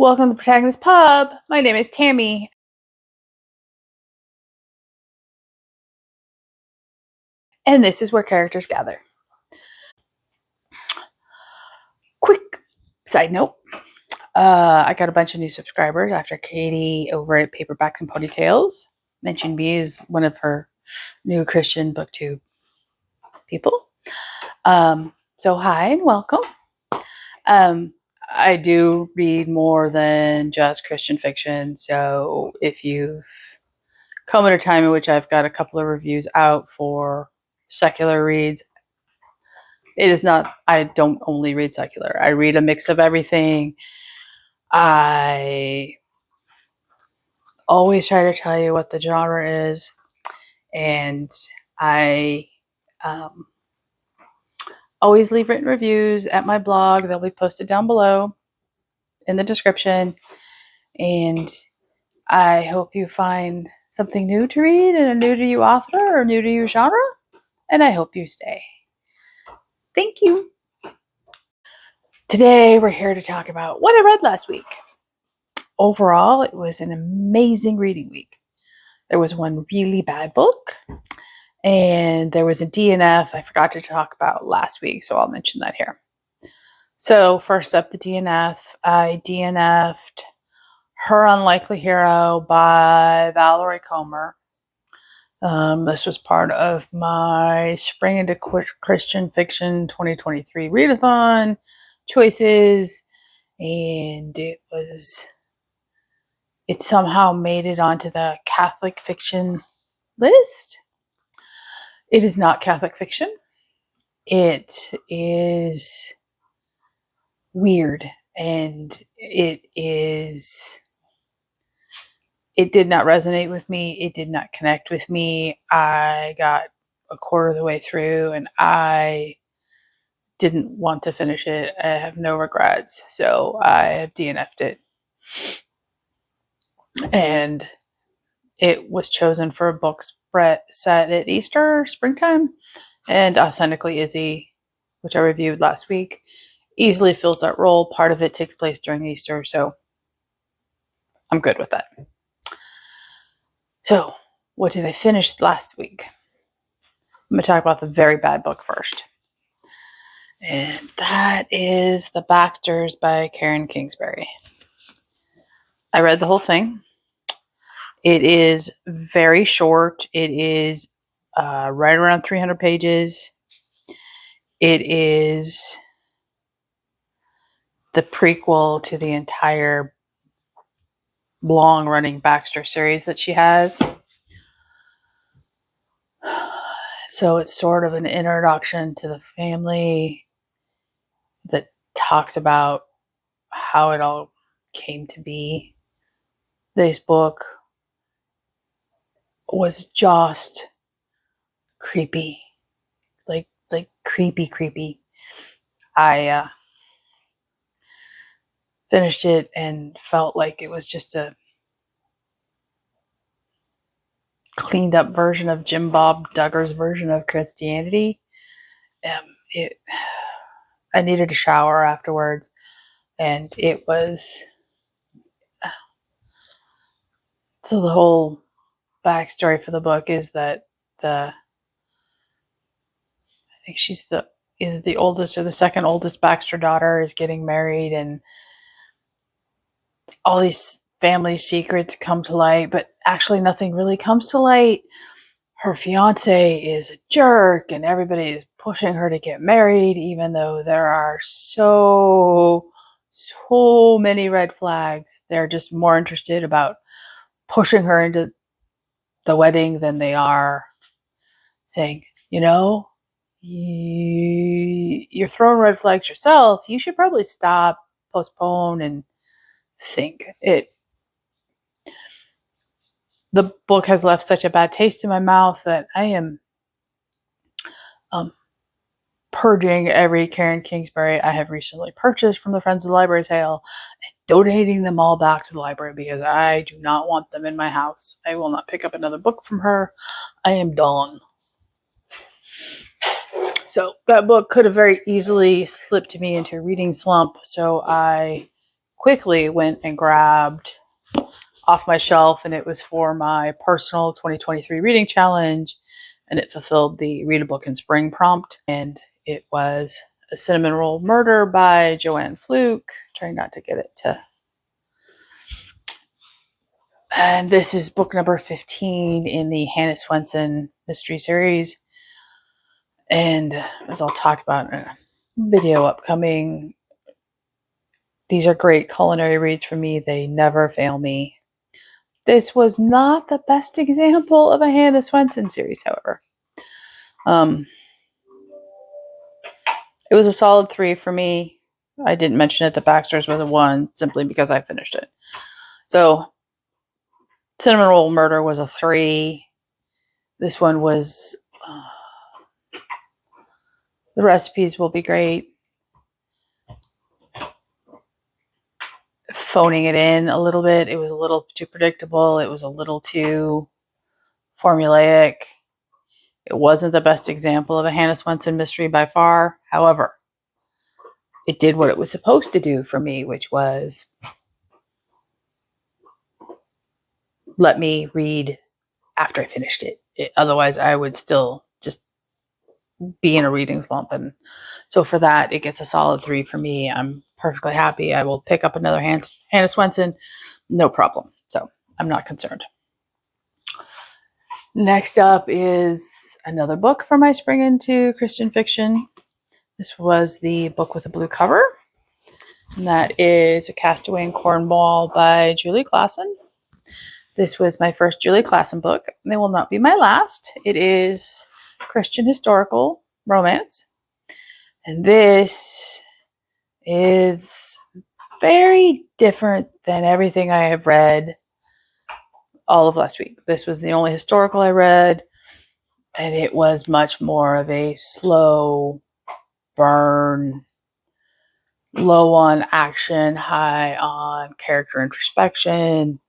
Welcome to the Protagonist Pub. My name is Tammy. And this is where characters gather. Quick side note. I got a bunch of new subscribers after Katie over at Paperbacks and Ponytails mentioned me as one of her new Christian booktube people. So hi and welcome. I do read more than just Christian fiction. So if you've come at a time in which I've got a couple of reviews out for secular reads, it is not, I don't only read secular. I read a mix of everything. I always try to tell you what the genre is. And I always leave written reviews at my blog. They'll be posted down below in the description. And I hope you find something new to read and a new to you author or new to you genre. And I hope you stay. Thank you. Today we're here to talk about what I read last week. Overall, it was an amazing reading week. There was one really bad book, and there was a DNF I forgot to talk about last week, so I'll mention that here. So first up, the DNF. I DNF'd Her Unlikely Hero by Valerie Comer. This was part of my Spring into Christian Fiction 2023 readathon choices, and it somehow made it onto the Catholic fiction list. It is not Catholic fiction. It is weird, and it did not resonate with me. It did not connect with me. I got a quarter of the way through and I didn't want to finish it. I have no regrets. So I have DNF'd it. And it was chosen for a book set at Easter, springtime. And Authentically Izzy, which I reviewed last week, easily fills that role. Part of it takes place during Easter. So I'm good with that. So what did I finish last week? I'm going to talk about the very bad book first. And that is The Baxters by Karen Kingsbury. I read the whole thing. It is very short. It is right around 300 pages. It is the prequel to the entire long-running Baxter series that she has. So it's sort of an introduction to the family that talks about how it all came to be. This book was just creepy, like creepy. I finished it and felt like it was just a cleaned up version of Jim Bob Duggar's version of Christianity. I needed a shower afterwards, and it was so the whole backstory for the book is that I think she's either the oldest or the second oldest Baxter daughter is getting married, and all these family secrets come to light, but actually nothing really comes to light. Her fiance is a jerk, and everybody is pushing her to get married, even though there are so many red flags. They're just more interested about pushing her into the wedding than they are saying, you're throwing red flags yourself. You should probably stop, postpone, and think. The book has left such a bad taste in my mouth that I am purging every Karen Kingsbury I have recently purchased from the Friends of the Library sale and donating them all back to the library because I do not want them in my house. I will not pick up another book from her. I am done. So that book could have very easily slipped me into a reading slump, so I quickly went and grabbed off my shelf, and it was for my personal 2023 reading challenge, and it fulfilled the read a book in spring prompt, and it was A Cinnamon Roll Murder by Joanne Fluke. Trying not to get it to... And this is book number 15 in the Hannah Swenson mystery series. And as I'll talk about in a video upcoming, these are great culinary reads for me. They never fail me. This was not the best example of a Hannah Swenson series, however. It was a solid 3 for me. I didn't mention it. The Baxters was a 1 simply because I finished it. So Cinnamon Roll Murder was a 3. This one was... the recipes will be great. Phoning it in a little bit. It was a little too predictable. It was a little too formulaic. It wasn't the best example of a Hannah Swenson mystery by far. However, it did what it was supposed to do for me, which was let me read after I finished it. Otherwise, I would still just be in a reading slump. And so for that, it gets a solid 3 for me. I'm perfectly happy. I will pick up another Hannah Swenson, no problem. So I'm not concerned. Next up is another book from my spring into Christian fiction. This was the book with a blue cover, and that is A Castaway in Cornwall by Julie Klassen. This was my first Julie Klassen book, and it will not be my last. It is Christian historical romance, and this is very different than everything I have read all of last week. This was the only historical I read, and it was much more of a slow burn, low on action, high on character introspection.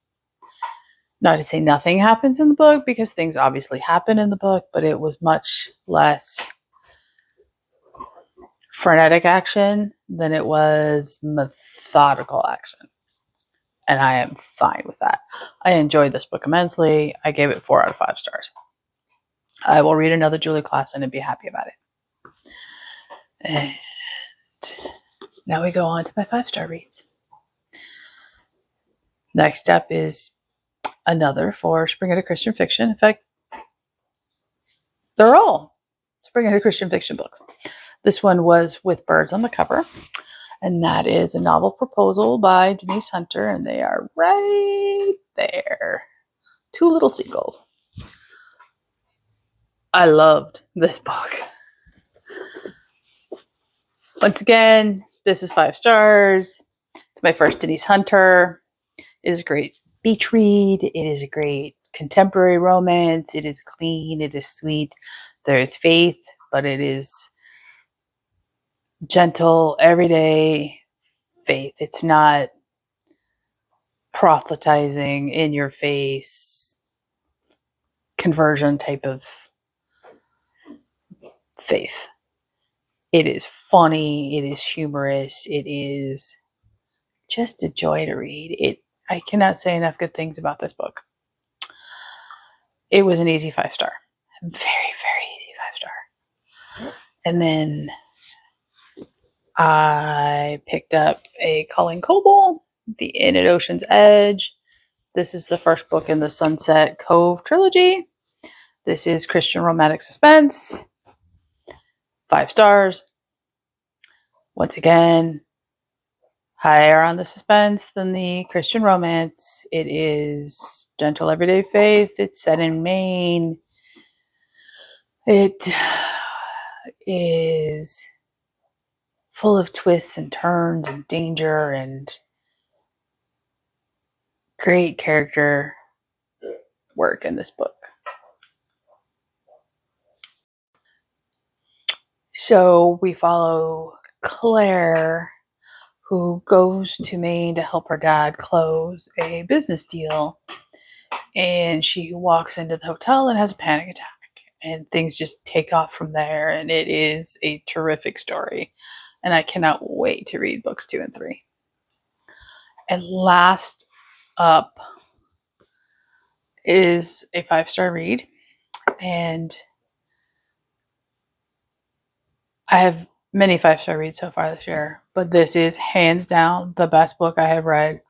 Not to say nothing happens in the book, because things obviously happen in the book, but it was much less frenetic action than it was methodical action. And I am fine with that. I enjoyed this book immensely. I gave it 4 out of 5 stars. I will read another Julie Klassen and be happy about it. And now we go on to my 5-star reads. Next up is another for Spring into Christian fiction. In fact, they're all Spring into Christian fiction books. This one was With Birds on the Cover, and that is a novel proposal by Denise Hunter, and they are right there. 2 little seagulls. I loved this book. Once again, this is 5 stars. It's my first Denise Hunter. It is a great beach read. It is a great contemporary romance. It is clean. It is sweet. There is faith, but it is gentle, everyday faith. It's not proselytizing, in your face, conversion type of faith. It is funny. It is humorous. It is just a joy to read. I cannot say enough good things about this book. It was an easy 5-star. Very, very easy 5-star. And then I picked up a Colleen Coble, The Inn at Ocean's Edge. This is the first book in the Sunset Cove trilogy. This is Christian romantic suspense. 5 stars. Once again, higher on the suspense than the Christian romance. It is gentle everyday faith. It's set in Maine. It is full of twists and turns and danger and great character work in this book. So we follow Claire, who goes to Maine to help her dad close a business deal. And she walks into the hotel and has a panic attack. And things just take off from there. And it is a terrific story. And I cannot wait to read books 2 and 3. And last up is a 5-star read. And I have many 5-star reads so far this year, but this is hands down the best book I have read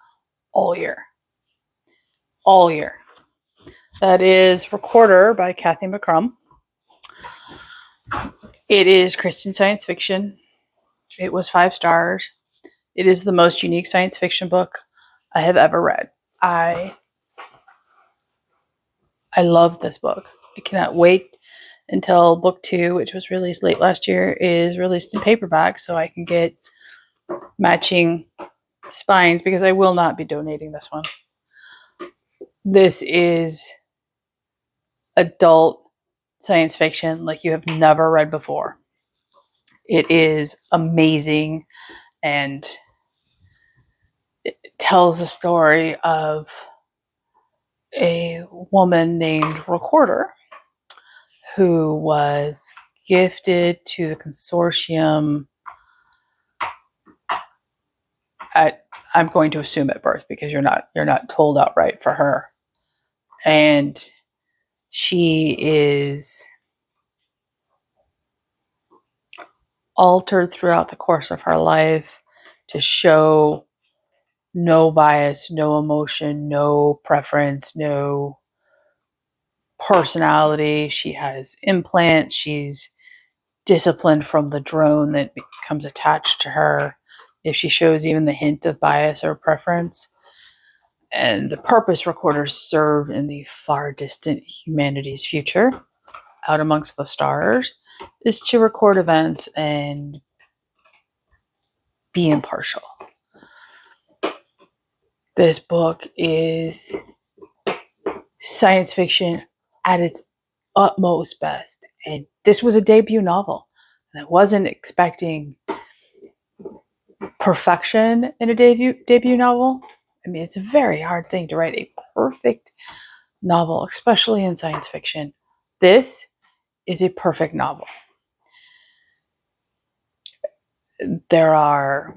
all year. All year. That is Recorder by Kathy McCrum. It is Christian science fiction. It was 5 stars. It is the most unique science fiction book I have ever read. I love this book. I cannot wait until book 2, which was released late last year, is released in paperback so I can get matching spines because I will not be donating this one. This is adult science fiction like you have never read before. It is amazing, and it tells a story of a woman named Recorder who was gifted to the consortium at, I'm going to assume at birth because you're not told outright for her. And she is altered throughout the course of her life to show no bias, no emotion, no preference, no personality. She has implants. She's disciplined from the drone that becomes attached to her if she shows even the hint of bias or preference. And the purpose recorders serve in the far distant humanity's future, out amongst the stars, is to record events and be impartial. This book is science fiction at its utmost best. And this was a debut novel. And I wasn't expecting perfection in a debut novel. I mean, it's a very hard thing to write a perfect novel, especially in science fiction. This is a perfect novel. There are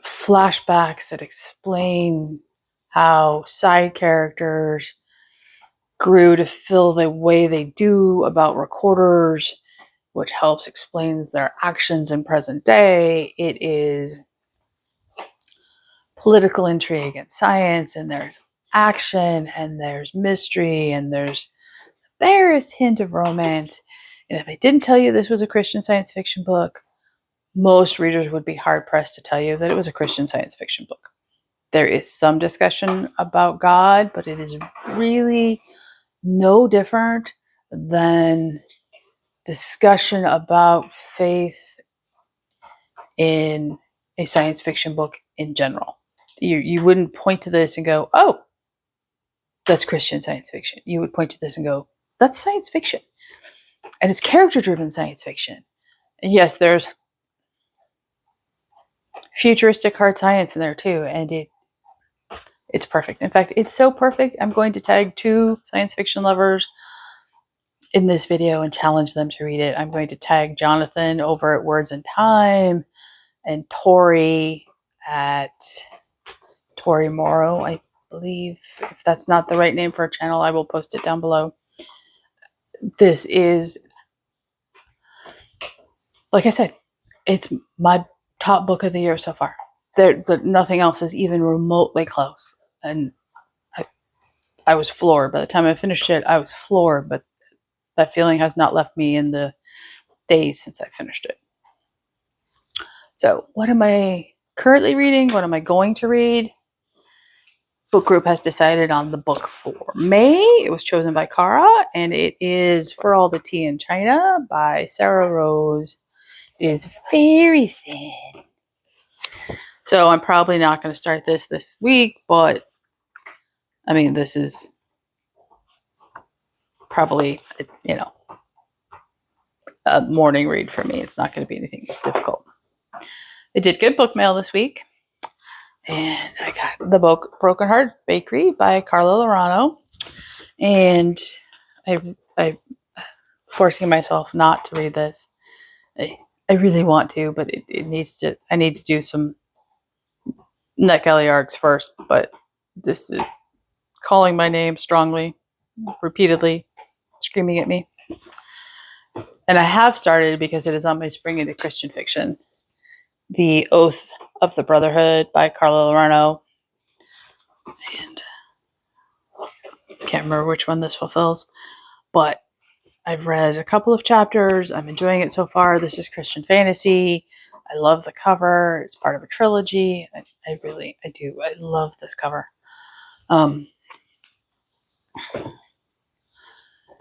flashbacks that explain how side characters grew to feel the way they do about recorders, which helps explains their actions in present day. It is political intrigue and science, and there's action, and there's mystery, and there's the barest hint of romance. And if I didn't tell you this was a Christian science fiction book, most readers would be hard pressed to tell you that it was a Christian science fiction book. There is some discussion about God, but it is really no different than discussion about faith in a science fiction book in general. You wouldn't point to this and go, oh, that's Christian science fiction. You would point to this and go, that's science fiction. And it's character-driven science fiction. And yes, there's futuristic hard science in there too, and it's perfect. In fact, it's so perfect, I'm going to tag 2 science fiction lovers in this video and challenge them to read it. I'm going to tag Jonathon over at Words in Time and Tori at Tori Morrow, I believe. If that's not the right name for a channel, I will post it down below. This is, like I said, it's my top book of the year so far. Nothing else is even remotely close. And I was floored. By the time I finished it, I was floored, but that feeling has not left me in the days since I finished it. So what am I currently reading? What am I going to read? Book group has decided on the book for May. It was chosen by Cara, and it is For All the Tea in China by Sarah Rose. It is very thin. So I'm probably not going to start this week, but I mean, this is probably, a morning read for me. It's not going to be anything difficult. I did get book mail this week, and I got the book Broken Heart Bakery by Carla Lorano, and I forcing myself not to read this. I really want to, but it needs to. I need to do some NetGalley arcs first, but this is calling my name strongly, repeatedly, screaming at me. And I have started, because it is on my spring into Christian fiction, The Oath of the Brotherhood by Carla Lorano. And I can't remember which one this fulfills, but I've read a couple of chapters. I'm enjoying it so far. This is Christian fantasy. I love the cover. It's part of a trilogy. I do. I love this cover.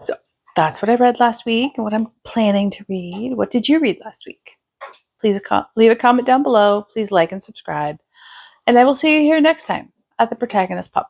So that's what I read last week and what I'm planning to read. What did you read last week? Please leave a comment down below. Please like and subscribe. And I will see you here next time at the Protagonist Pub.